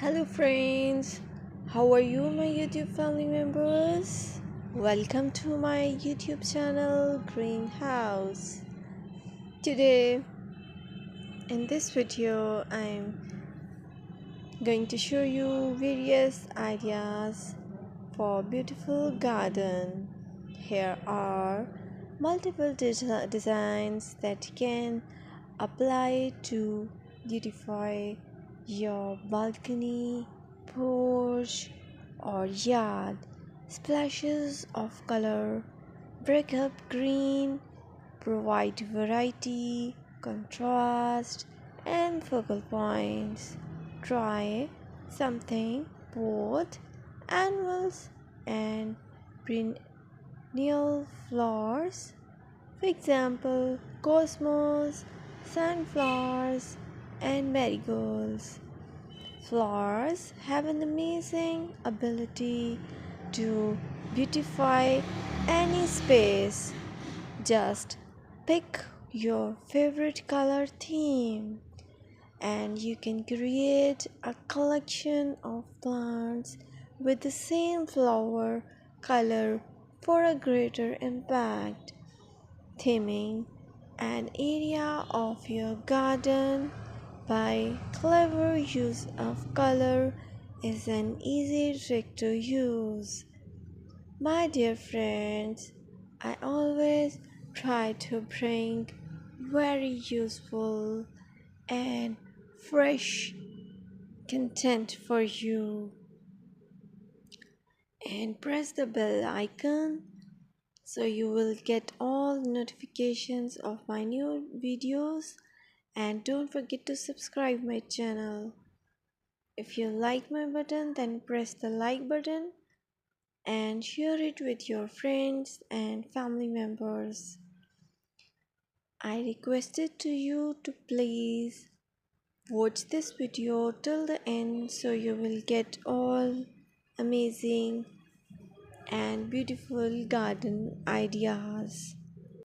Hello, friends. How are you, my YouTube family members? Welcome to my YouTube channel, Greenhouse. Today, in this video, I'm going to show you various ideas for beautiful garden. Here are multiple designs that you can apply to beautify your balcony, porch, or yard. Splashes of color break up green, provide variety, contrast, and focal points. Try something both annuals and perennial flowers. For example, cosmos, sunflowers, and marigolds. Flowers have an amazing ability to beautify any space. Just pick your favorite color theme and you can create a collection of plants with the same flower color for a greater impact. Theming an area of your garden by clever use of color is an easy trick to use. My dear friends, I always try to bring very useful and fresh content for you, and press the bell icon so you will get all notifications of my new videos, and don't forget to subscribe my channel. If you like my button, then press the like button and share it with your friends and family members. I requested to you to please watch this video till the end so you will get all amazing and beautiful garden ideas.